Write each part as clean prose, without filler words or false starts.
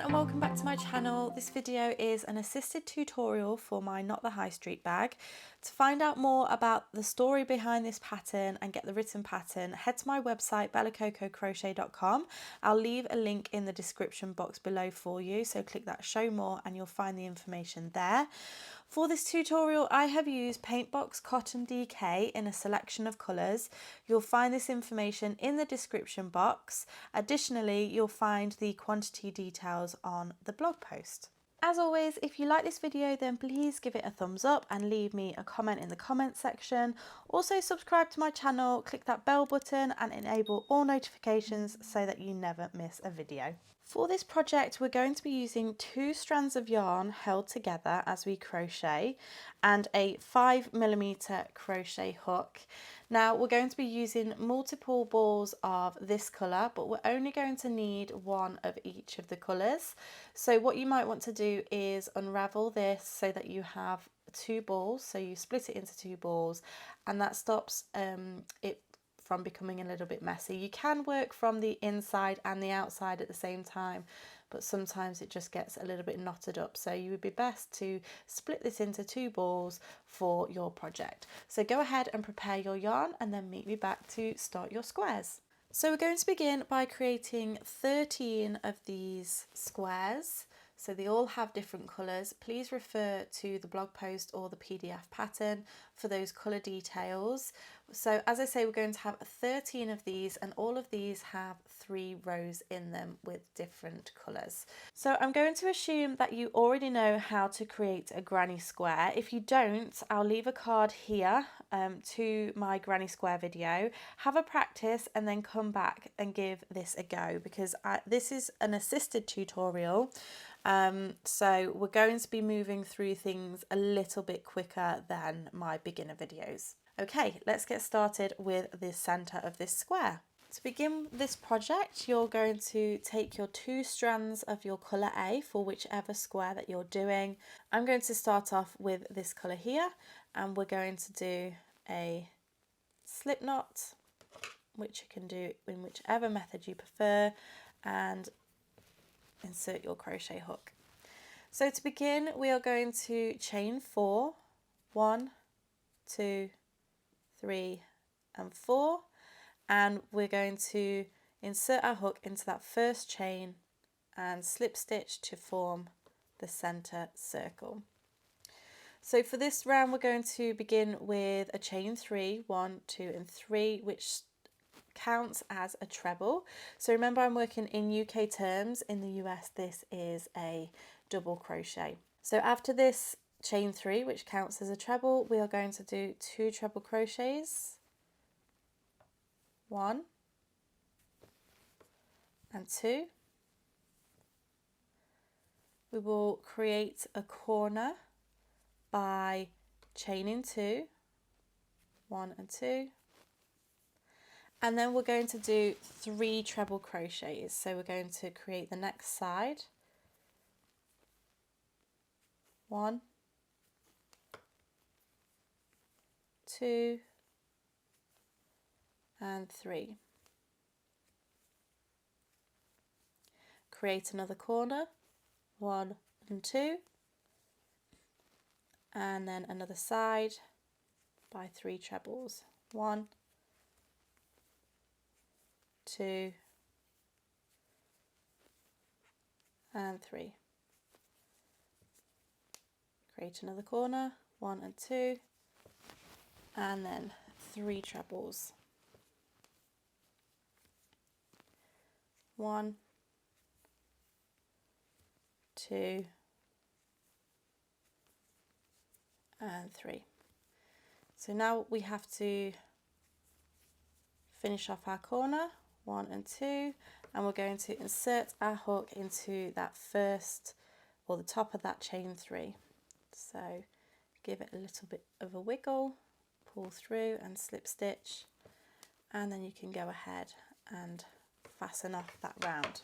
and welcome back to my channel. This video is an assisted tutorial for my Not the High Street bag. To find out more about the story behind this pattern and get the written pattern, head to my website bellacococrochet.com. I'll leave a link in the description box below for you, so click that show more and you'll find the information there. For this tutorial, I have used Paintbox Cotton DK in a selection of colours. You'll find this information in the description box. Additionally, you'll find the quantity details on the blog post. As always, if you like this video, then please give it a thumbs up and leave me a comment in the comment section. Also subscribe to my channel, click that bell button and enable all notifications so that you never miss a video. For this project, we're going to be using 2 strands of yarn held together as we crochet and a 5mm crochet hook. Now we're going to be using multiple balls of this colour, but we're only going to need one of each of the colours. So what you might want to do is unravel this so that you have 2 balls, so you split it into 2 balls, and that stops it from becoming a little bit messy. You can work from the inside and the outside at the same time, but sometimes it just gets a little bit knotted up, so you would be best to split this into 2 balls for your project. So go ahead and prepare your yarn and then meet me back to start your squares. So we're going to begin by creating 13 of these squares. So they all have different colours. Please refer to the blog post or the PDF pattern for those colour details. So as I say, we're going to have 13 of these, and all of these have 3 rows in them with different colours. So I'm going to assume that you already know how to create a granny square. If you don't, I'll leave a card here to my granny square video. Have a practice and then come back and give this a go, because this is an assisted tutorial. So we're going to be moving through things a little bit quicker than my beginner videos. Okay, let's get started with the centre of this square. To begin this project, you're going to take your 2 strands of your colour A for whichever square that you're doing. I'm going to start off with this colour here, and we're going to do a slip knot, which you can do in whichever method you prefer, and insert your crochet hook. So to begin, we are going to chain 4, 1, 2, 3 and 4, and we're going to insert our hook into that first chain and slip stitch to form the center circle. So for this round, we're going to begin with a chain 3, 1, 2 and 3, which counts as a treble. So remember, I'm working in UK terms. In the US, this is a double crochet. So after this chain 3, which counts as a treble, we are going to do 2 treble crochets, 1 and 2. We will create a corner by chaining 2, 1 and 2. And then we're going to do 3 treble crochets. So we're going to create the next side, 1, 2 and 3. Create another corner, 1 and 2, and then another side by 3 trebles, 1, 2 and 3. Create another corner, 1 and 2, and then 3 trebles, 1, 2 and 3. So now we have to finish off our corner, 1 and 2, and we're going to insert our hook into that first, or the top of that chain 3. So give it a little bit of a wiggle, pull through and slip stitch, and then you can go ahead and fasten off that round.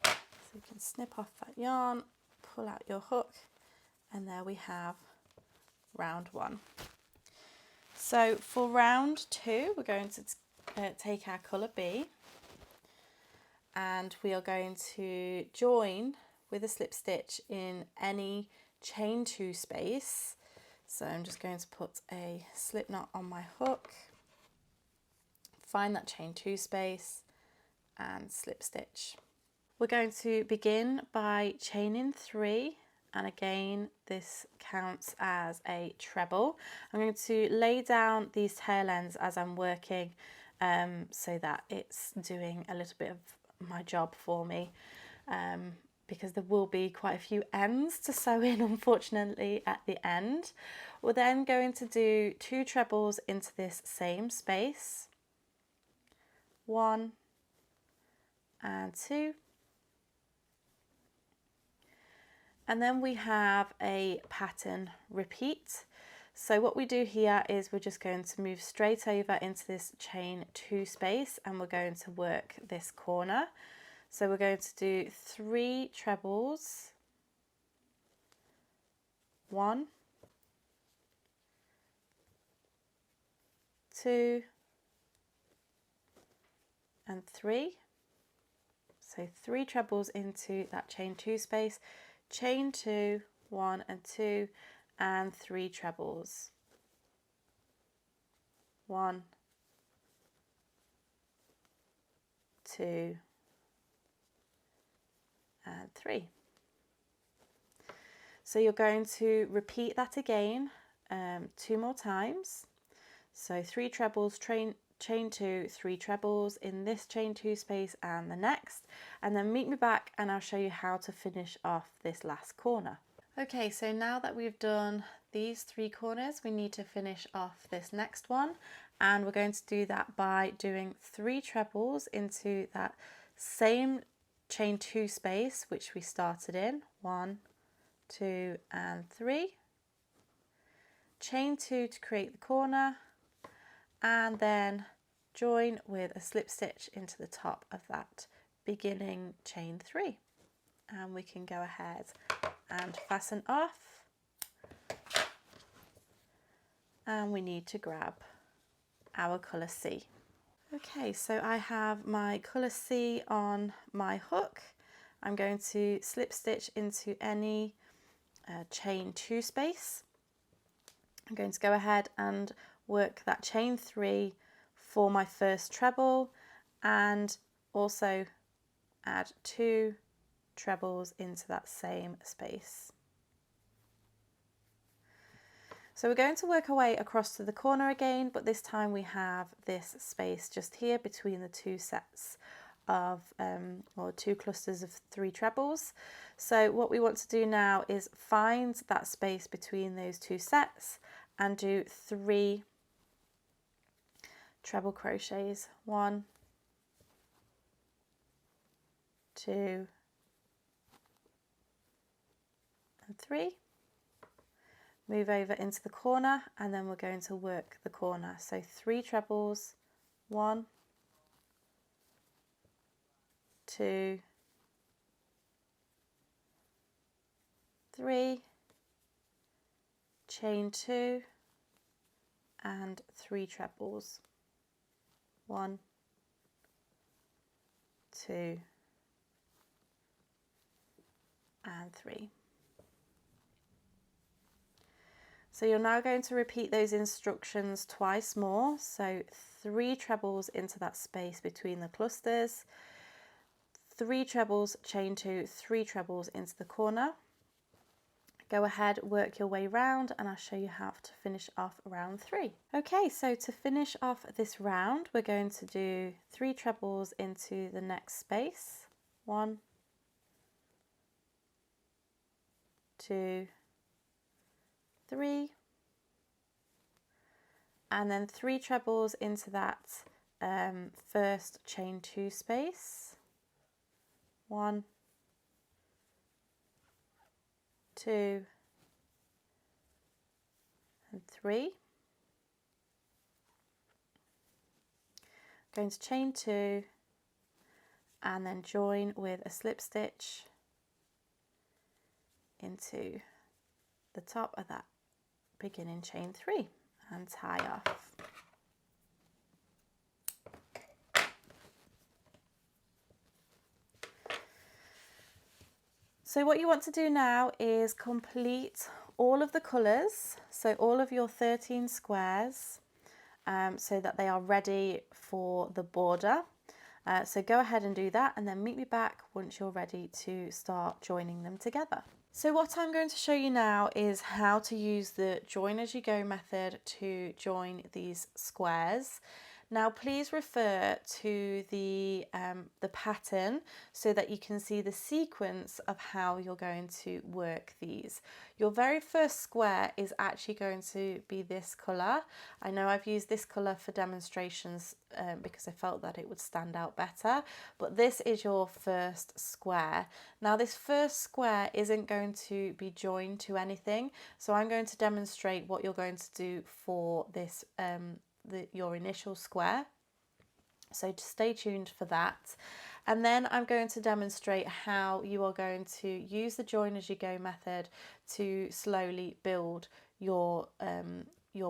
So you can snip off that yarn, pull out your hook, and there we have round 1. So for round 2, we're going to take our colour B, and we are going to join with a slip stitch in any chain 2 space. So I'm just going to put a slip knot on my hook, find that chain 2 space and slip stitch. We're going to begin by chaining 3, and again this counts as a treble. I'm going to lay down these tail ends as I'm working so that it's doing a little bit of my job for me, because there will be quite a few ends to sew in, unfortunately, at the end. We're then going to do 2 trebles into this same space, 1 and 2. And then we have a pattern repeat. So what we do here is we're just going to move straight over into this chain 2 space, and we're going to work this corner. So we're going to do 3 trebles, 1, 2 and 3. So 3 trebles into that chain 2 space, chain 2, 1 and 2, and 3 trebles, 1, 2 and 3. So you're going to repeat that again 2 more times. So 3 trebles, chain 2, 3 trebles in this chain 2 space and the next, and then meet me back and I'll show you how to finish off this last corner. Okay, so now that we've done these 3 corners, we need to finish off this next one, and we're going to do that by doing 3 trebles into that same chain 2 space which we started in, 1, 2 and 3, chain 2 to create the corner, and then join with a slip stitch into the top of that beginning chain 3, and we can go ahead and fasten off, and we need to grab our colour C. Okay, so I have my colour C on my hook. I'm going to slip stitch into any chain 2 space. I'm going to go ahead and work that chain 3 for my first treble, and also add 2 trebles into that same space. So we're going to work our way across to the corner again, but this time we have this space just here between the 2 sets of or 2 clusters of 3 trebles. So what we want to do now is find that space between those 2 sets and do 3 treble crochets, 1, 2 and 3. Move over into the corner, and then we're going to work the corner. So 3 trebles, 1, 2, 3, chain 2 and 3 trebles, 1, 2 and 3. So you're now going to repeat those instructions twice more. So 3 trebles into that space between the clusters, 3 trebles, chain 2, 3 trebles into the corner. Go ahead, work your way round, and I'll show you how to finish off round 3. Okay, so to finish off this round, we're going to do 3 trebles into the next space, 1, 2, 3, and then 3 trebles into that first chain 2 space, 1, 2 and 3. Going to chain 2 and then join with a slip stitch into the top of that beginning chain 3 and tie off. So what you want to do now is complete all of the colours, so all of your 13 squares, so that they are ready for the border. So go ahead and do that, and then meet me back once you're ready to start joining them together. So what I'm going to show you now is how to use the join as you go method to join these squares. Now please refer to the pattern so that you can see the sequence of how you're going to work these. Your very first square is actually going to be this colour. I know I've used this colour for demonstrations because I felt that it would stand out better, but this is your first square. Now this first square isn't going to be joined to anything, so I'm going to demonstrate what you're going to do for this your initial square, so stay tuned for that. And then I'm going to demonstrate how you are going to use the join as you go method to slowly build your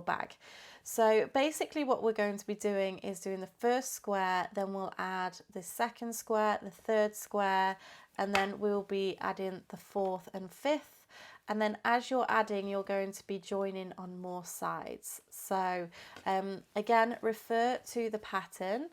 bag. So basically what we're going to be doing is doing the first square, then we'll add the second square, the third square, and then we'll be adding the fourth and fifth. And then as you're adding, you're going to be joining on more sides. So again, refer to the pattern,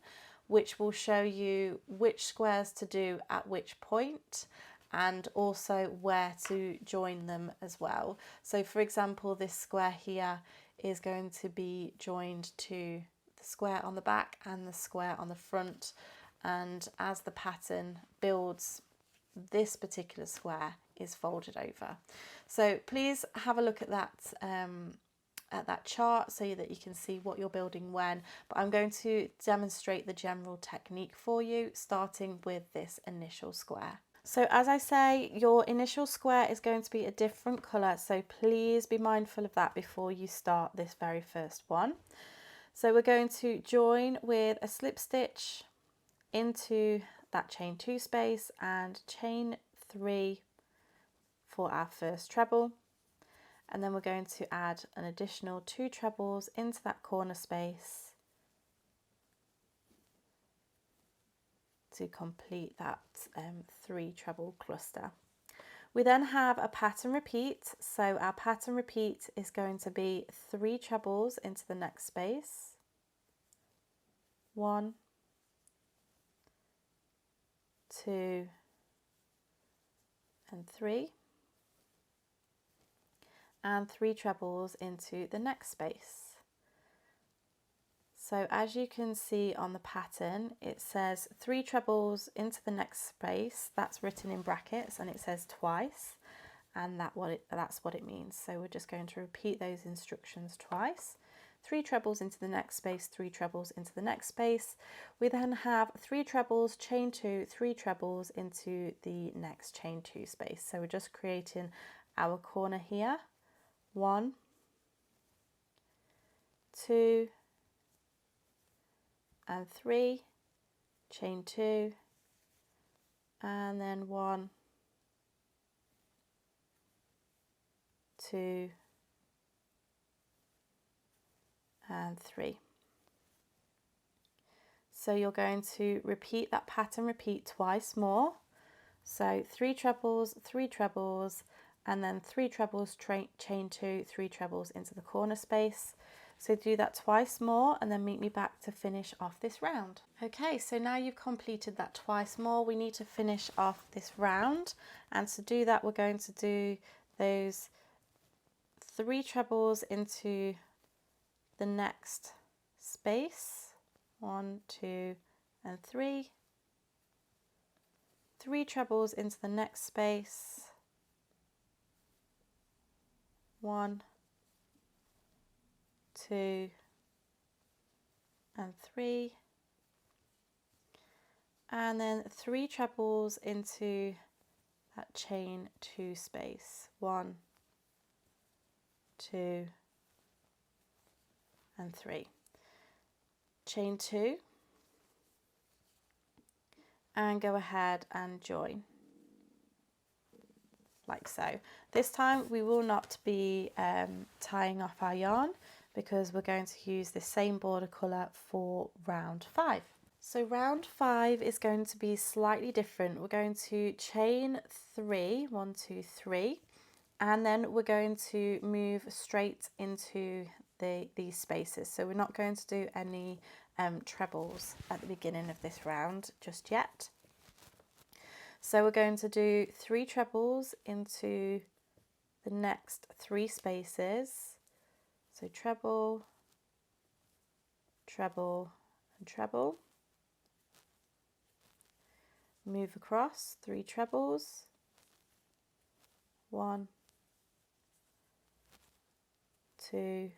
which will show you which squares to do at which point, and also where to join them as well. So for example, this square here is going to be joined to the square on the back and the square on the front. And as the pattern builds, this particular square is folded over. So please have a look at that chart so that you can see what you're building when, but I'm going to demonstrate the general technique for you, starting with this initial square. So as I say, your initial square is going to be a different colour, so please be mindful of that before you start this very first one. So we're going to join with a slip stitch into that chain 2 space and chain 3 for our first treble, and then we're going to add an additional 2 trebles into that corner space to complete that 3 treble cluster. We then have a pattern repeat, so our pattern repeat is going to be 3 trebles into the next space, 1, 2 and 3, and 3 trebles into the next space. So as you can see on the pattern, it says 3 trebles into the next space. That's written in brackets and it says twice, and that's what it means. So we're just going to repeat those instructions twice. 3 trebles into the next space, 3 trebles into the next space. We then have 3 trebles, chain 2, 3 trebles into the next chain 2 space. So we're just creating our corner here. 1, 2 and 3, chain 2, and then 1, 2 and 3. So you're going to repeat that pattern repeat twice more. So 3 trebles, and then 3 trebles, chain 2, 3 trebles into the corner space. So do that twice more and then meet me back to finish off this round. Okay, so now you've completed that twice more, we need to finish off this round, and to do that we're going to do those 3 trebles into the next space, 1, 2 and 3, 3 trebles into the next space, 1, 2 and 3, and then 3 trebles into that chain 2 space, 1, 2 and 3, chain 2, and go ahead and join like so. This time we will not be tying off our yarn because we're going to use the same border colour for round 5. So round 5 is going to be slightly different. We're going to chain 3, 1, 2, 3, and then we're going to move straight into these spaces. So we're not going to do any trebles at the beginning of this round just yet. So we're going to do 3 trebles into the next 3 spaces. So treble, treble, and treble. Move across 3 trebles, 1, 2,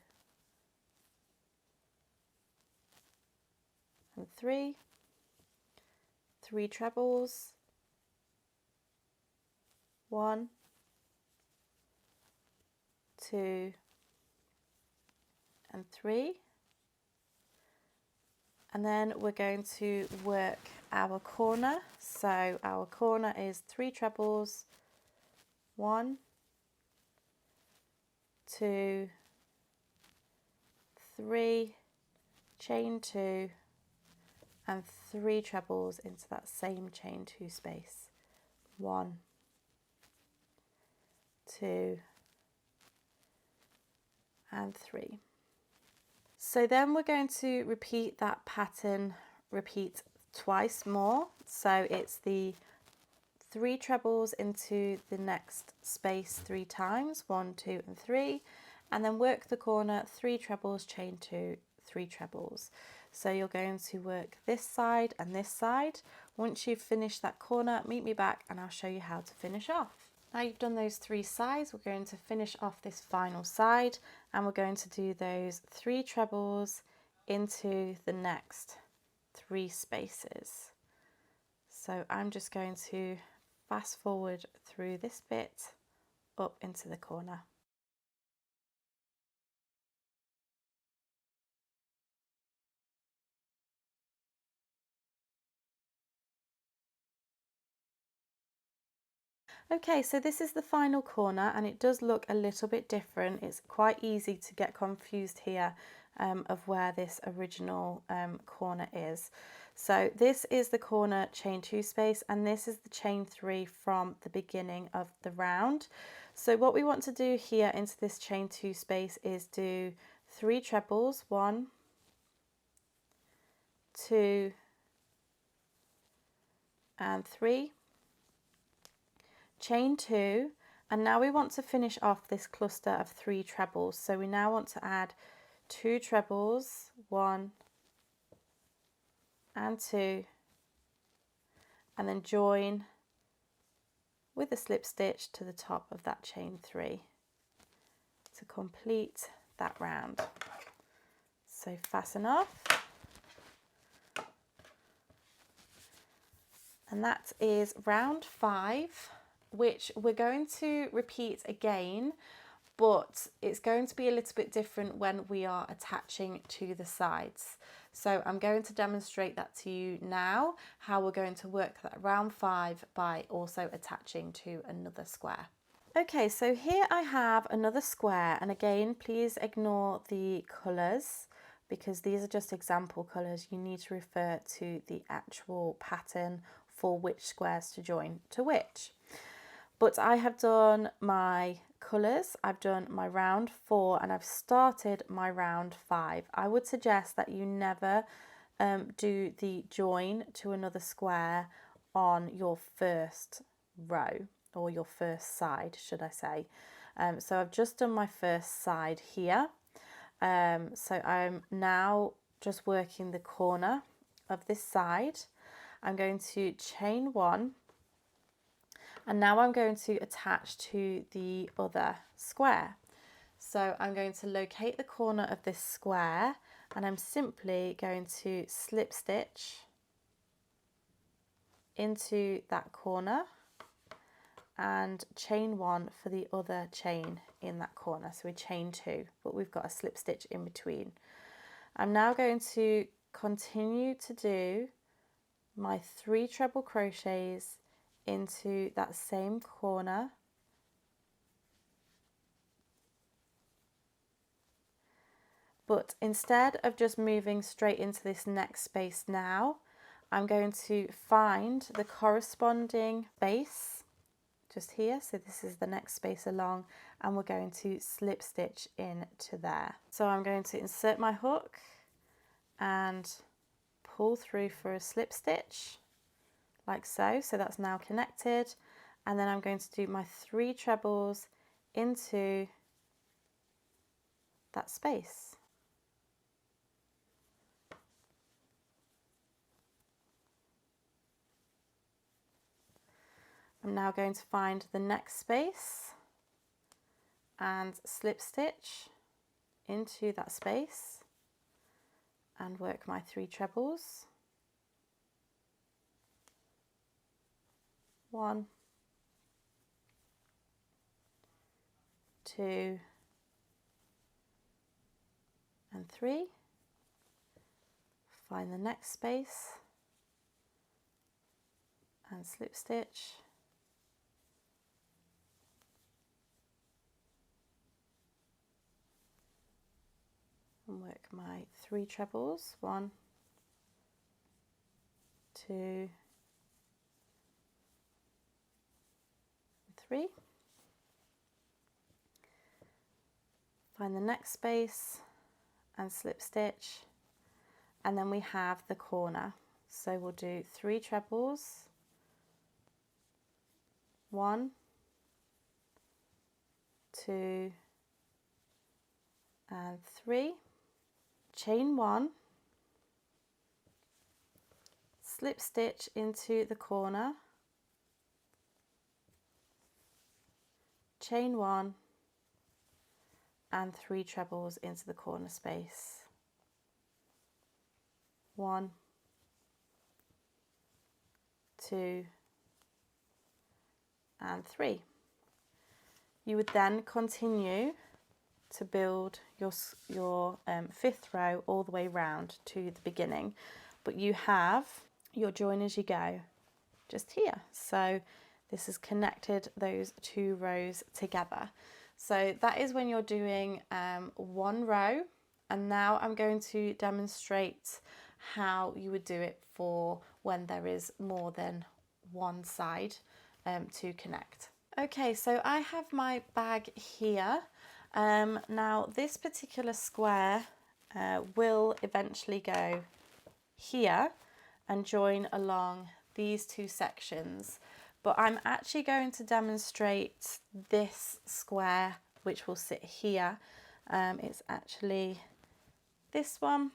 and 3, 3 trebles, 1, 2, and 3, and then we're going to work our corner. So our corner is 3 trebles, 1, 2, 3, chain 2, and 3 trebles into that same chain 2 space. 1, 2, and 3. So then we're going to repeat that pattern, repeat twice more. So it's the 3 trebles into the next space 3 times, 1, 2, and 3, and then work the corner 3 trebles, chain 2, 3 trebles. So you're going to work this side and this side. Once you've finished that corner, meet me back and I'll show you how to finish off. Now you've done those 3 sides, we're going to finish off this final side and we're going to do those 3 trebles into the next 3 spaces. So I'm just going to fast forward through this bit up into the corner. Okay, so this is the final corner and it does look a little bit different. It's quite easy to get confused here of where this original corner is. So this is the corner chain 2 space and this is the chain 3 from the beginning of the round. So what we want to do here into this chain 2 space is do 3 trebles, 1, 2, and 3. Chain 2, and now we want to finish off this cluster of 3 trebles. So we now want to add 2 trebles, 1 and 2, and then join with a slip stitch to the top of that chain 3 to complete that round. So fasten off, and that is round 5, which we're going to repeat again, but it's going to be a little bit different when we are attaching to the sides. So I'm going to demonstrate that to you now, how we're going to work that round 5 by also attaching to another square. Okay, so here I have another square, and again, please ignore the colours because these are just example colours. You need to refer to the actual pattern for which squares to join to which. But I have done my colours, I've done my round 4 and I've started my round 5. I would suggest that you never do the join to another square on your first row or your first side, should I say. So I've just done my first side here. So I'm now just working the corner of this side. I'm going to chain 1. And now I'm going to attach to the other square. So I'm going to locate the corner of this square and I'm simply going to slip stitch into that corner and chain 1 for the other chain in that corner. So we chain 2, but we've got a slip stitch in between. I'm now going to continue to do my 3 treble crochets into that same corner, but instead of just moving straight into this next space now, I'm going to find the corresponding base just here. So this is the next space along, and we're going to slip stitch into there. So I'm going to insert my hook and pull through for a slip stitch like so. So that's now connected, and then I'm going to do my 3 trebles into that space. I'm now going to find the next space and slip stitch into that space and work my 3 trebles. 1, 2, and 3. Find the next space and slip stitch. And work my 3 trebles. 1, 2, 3. Find the next space and slip stitch, and then we have the corner. So we'll do 3 trebles. 1, 2, and 3. Chain 1, slip stitch into the corner, chain 1, and 3 trebles into the corner space. 1, 2, and 3. You would then continue to build your 5th row all the way round to the beginning, but you have your join as you go just here. So this has connected those 2 rows together. So that is when you're doing 1 row, and now I'm going to demonstrate how you would do it for when there is more than one side to connect. Okay, so I have my bag here. Now this particular square will eventually go here and join along these 2 sections, but I'm actually going to demonstrate this square which will sit here. It's actually this one,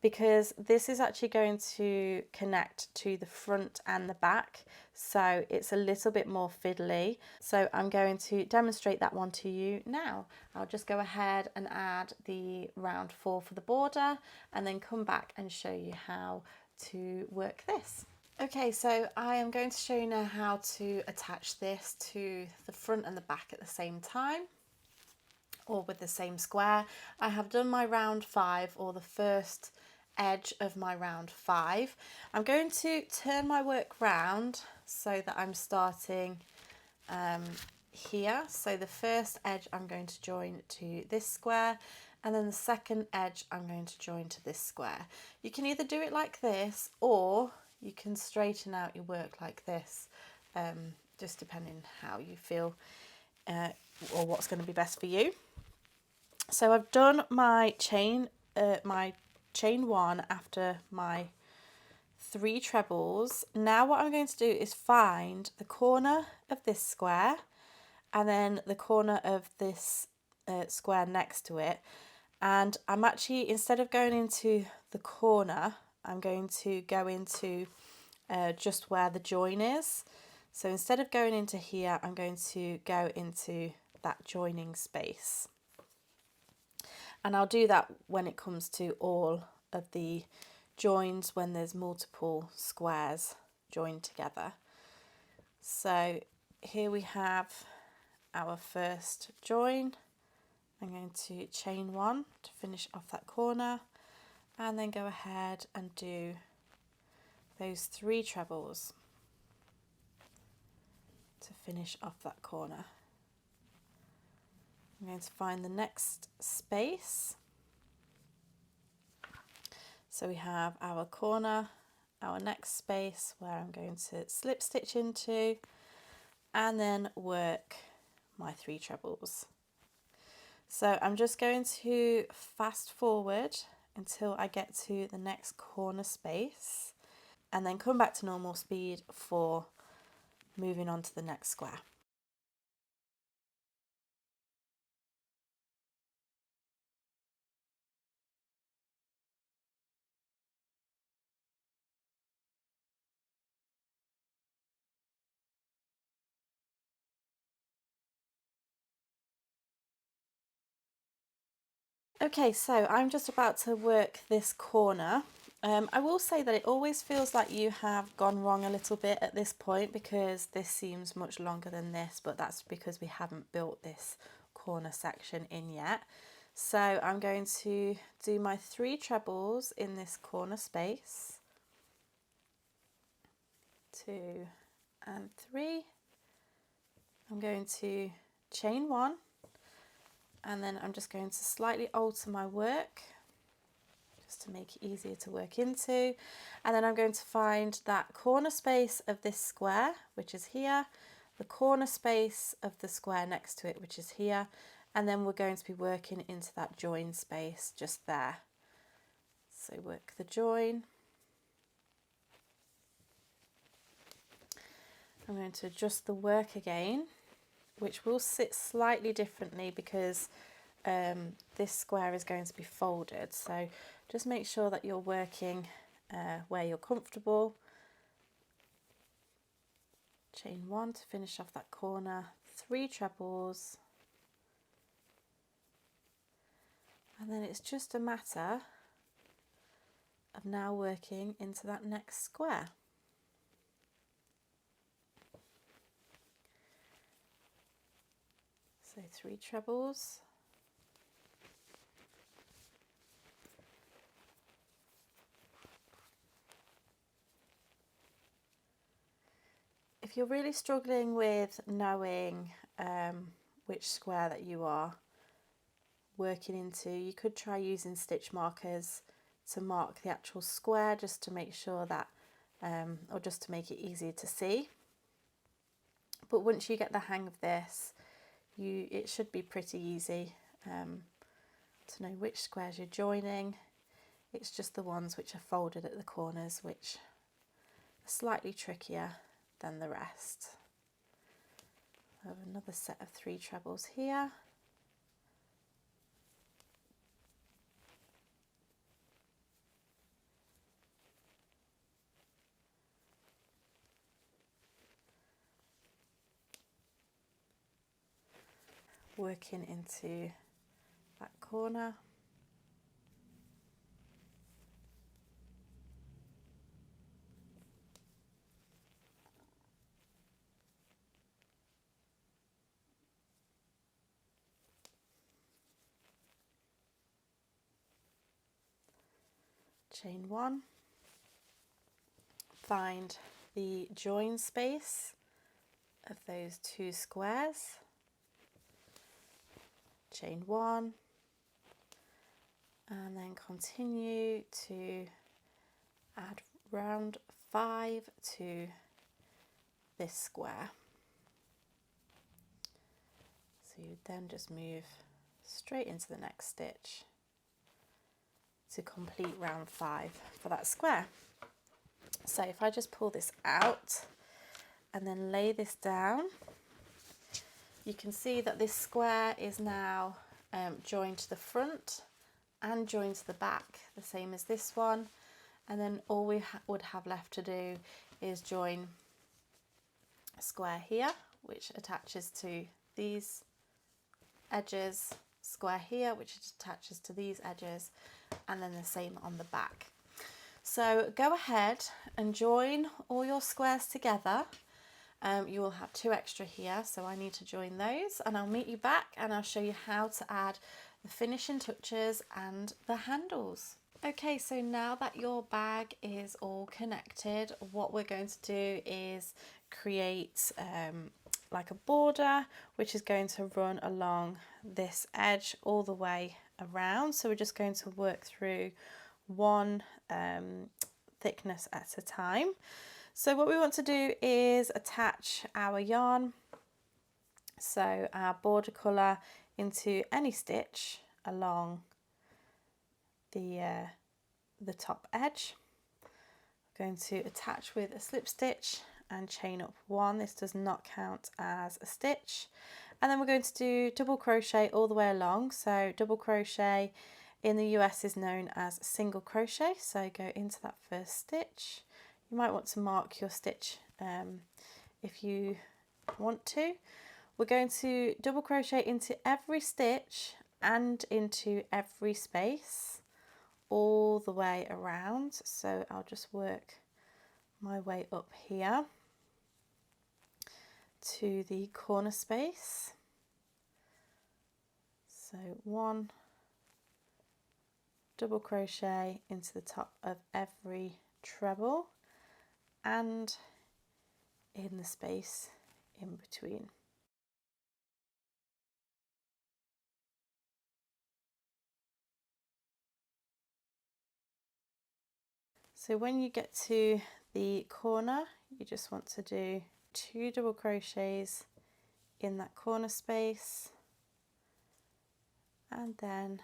because this is actually going to connect to the front and the back, so it's a little bit more fiddly. So I'm going to demonstrate that one to you now. I'll just go ahead and add the round 4 for the border and then come back and show you how to work this. Okay, so I am going to show you now how to attach this to the front and the back at the same time, or with the same square. I have done my round 5, or the first edge of my round 5. I'm going to turn my work round so that I'm starting here. So the first edge I'm going to join to this square, and then the second edge I'm going to join to this square. You can either do it like this, or you can straighten out your work like this, just depending how you feel or what's going to be best for you. So I've done my chain 1 after my 3 trebles. Now what I'm going to do is find the corner of this square and then the corner of this square next to it, and I'm actually, instead of going into the corner, I'm going to go into just where the join is. So instead of going into here, I'm going to go into that joining space. And I'll do that when it comes to all of the joins, when there's multiple squares joined together. So here we have our first join. I'm going to chain 1 to finish off that corner, and then go ahead and do those 3 trebles to finish off that corner. I'm going to find the next space, So we have our corner, our next space where I'm going to slip stitch into and then work my 3 trebles. So I'm just going to fast forward until I get to the next corner space and then come back to normal speed for moving on to the next square. Okay, so I'm just about to work this corner. I will say that it always feels like you have gone wrong a little bit at this point because this seems much longer than this, but that's because we haven't built this corner section in yet. So I'm going to do my 3 trebles in this corner space. 2 and 3. I'm going to chain 1 and then I'm just going to slightly alter my work just to make it easier to work into, and then I'm going to find that corner space of this square, which is here, the corner space of the square next to it, which is here, and then we're going to be working into that join space just there. So work the join. I'm going to adjust the work again, which will sit slightly differently because this square is going to be folded, so just make sure that you're working where you're comfortable. Chain 1 to finish off that corner, 3 trebles, and then it's just a matter of now working into that next square. So 3 trebles. If you're really struggling with knowing which square that you are working into, you could try using stitch markers to mark the actual square just to make sure that, or just to make it easier to see. But once you get the hang of this, it should be pretty easy to know which squares you're joining. It's just the ones which are folded at the corners which are slightly trickier than the rest. I have another set of 3 trebles here. Working into that corner. Chain 1, find the join space of those 2 squares, chain 1, and then continue to add round 5 to this square. So you then just move straight into the next stitch to complete round 5 for that square. So if I just pull this out and then lay this down, you can see that this square is now joined to the front and joined to the back, the same as this one, and then all we would have left to do is join a square here which attaches to these edges, square here which attaches to these edges, and then the same on the back. So go ahead and join all your squares together. You will have 2 extra here, so I need to join those, and I'll meet you back and I'll show you how to add the finishing touches and the handles. Okay, so now that your bag is all connected, what we're going to do is create like a border which is going to run along this edge all the way around. So we're just going to work through one thickness at a time. So what we want to do is attach our yarn, so our border colour, into any stitch along the top edge. We're going to attach with a slip stitch and chain up one. This does not count as a stitch. And then we're going to do double crochet all the way along. So double crochet in the US is known as single crochet. So go into that first stitch. You might want to mark your stitch if you want to. We're going to double crochet into every stitch and into every space all the way around. So I'll just work my way up here to the corner space. So one double crochet into the top of every treble and in the space in between. So when you get to the corner, you just want to do 2 double crochets in that corner space and then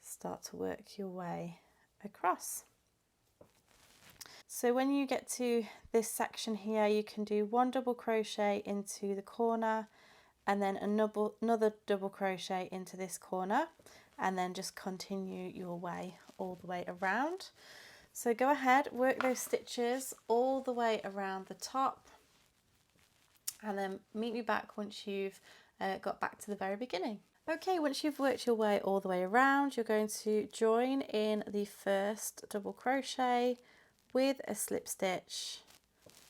start to work your way across. So when you get to this section here, you can do 1 double crochet into the corner and then another double crochet into this corner, and then just continue your way all the way around. So go ahead, work those stitches all the way around the top, and then meet me back once you've got back to the very beginning. Okay, once you've worked your way all the way around, you're going to join in the first double crochet with a slip stitch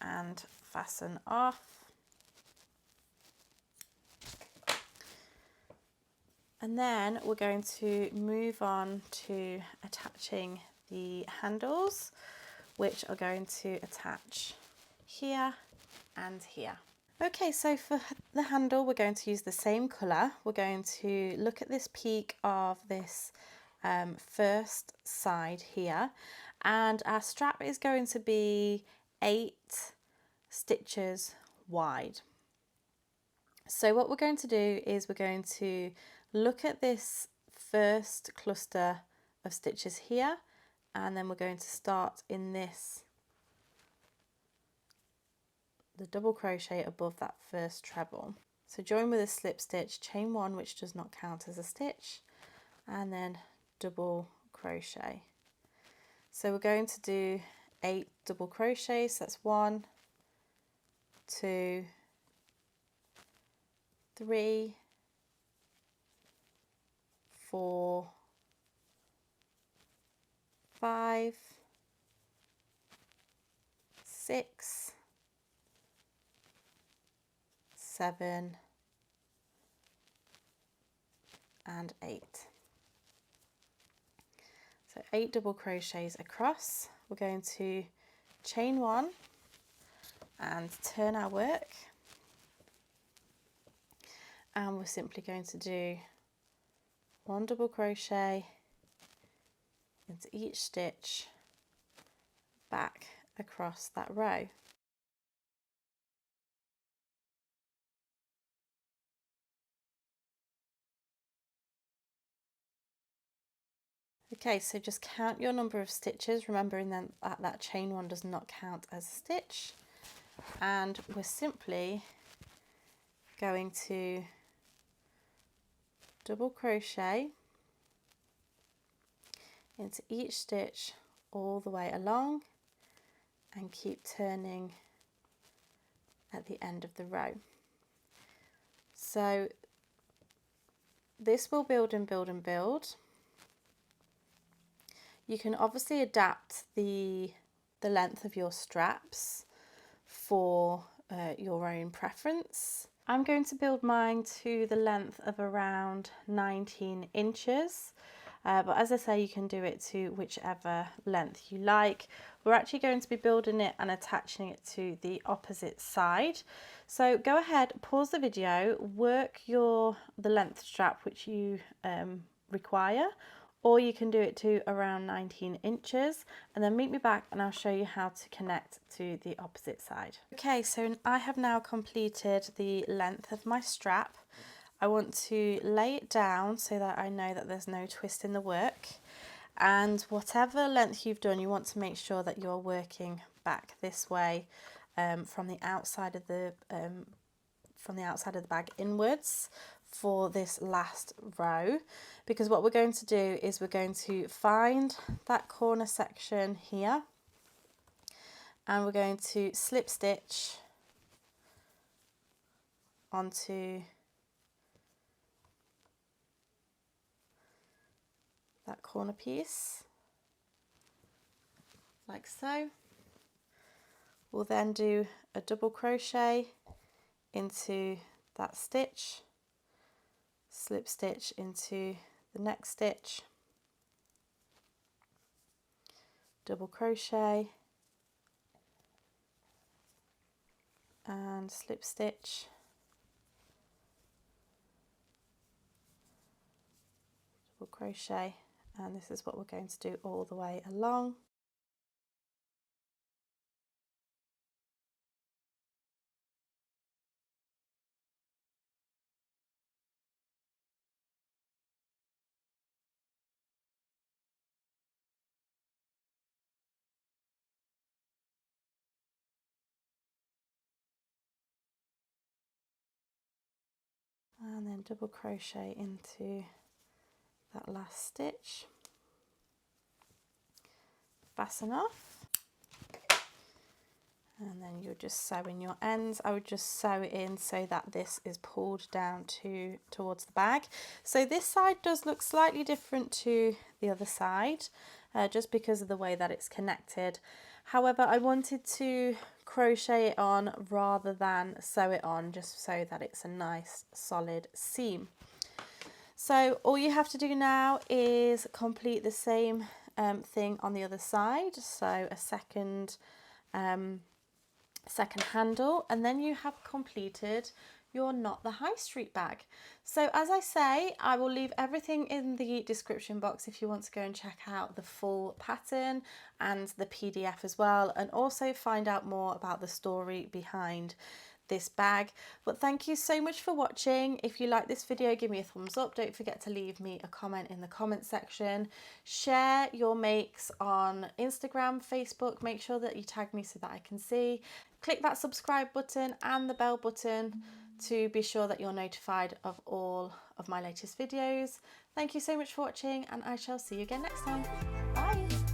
and fasten off. And then we're going to move on to attaching the handles, which are going to attach here and here. Okay, so for the handle, we're going to use the same colour. We're going to look at this peak of this first side here, and our strap is going to be 8 stitches wide. So what we're going to do is we're going to look at this first cluster of stitches here, and then we're going to start in this, the double crochet above that first treble. So join with a slip stitch, chain 1, which does not count as a stitch, and then double crochet. So we're going to do 8 double crochets. So that's 1, 2, 3, 4, 5, 6, 7, and 8. So 8 double crochets across. We're going to chain 1 and turn our work, and we're simply going to do 1 double crochet into each stitch back across that row. Okay, so just count your number of stitches, remembering then that chain 1 does not count as a stitch, and we're simply going to double crochet into each stitch all the way along and keep turning at the end of the row. So this will build and build and build. You can obviously adapt the length of your straps for your own preference. I'm going to build mine to the length of around 19 inches. But as I say, you can do it to whichever length you like. We're actually going to be building it and attaching it to the opposite side. So go ahead, pause the video, work the length strap which you require, or you can do it to around 19 inches, and then meet me back and I'll show you how to connect to the opposite side. Okay, so I have now completed the length of my strap. I want to lay it down so that I know that there's no twist in the work, and whatever length you've done, you want to make sure that you're working back this way from the outside of the bag inwards for this last row, because what we're going to do is we're going to find that corner section here and we're going to slip stitch onto that corner piece like so. We'll then do a double crochet into that stitch, slip stitch into the next stitch, double crochet and slip stitch, double crochet, and this is what we're going to do all the way along. And then double crochet into that last stitch, fasten off, and then you'll just sew in your ends. I would just sew it in so that this is pulled down towards the bag. So this side does look slightly different to the other side, just because of the way that it's connected. However, I wanted to crochet it on rather than sew it on, just so that it's a nice solid seam. So all you have to do now is complete the same thing on the other side, so a second handle, and then you have completed your Not the High Street bag. So as I say, I will leave everything in the description box if you want to go and check out the full pattern and the PDF as well, and also find out more about the story behind this bag. But thank you so much for watching. If you like this video, give me a thumbs up. Don't forget to leave me a comment in the comment section. Share your makes on Instagram, Facebook. Make sure that you tag me so that I can see. Click that subscribe button and the bell button to be sure that you're notified of all of my latest videos. Thank you so much for watching, and I shall see you again next time. Bye.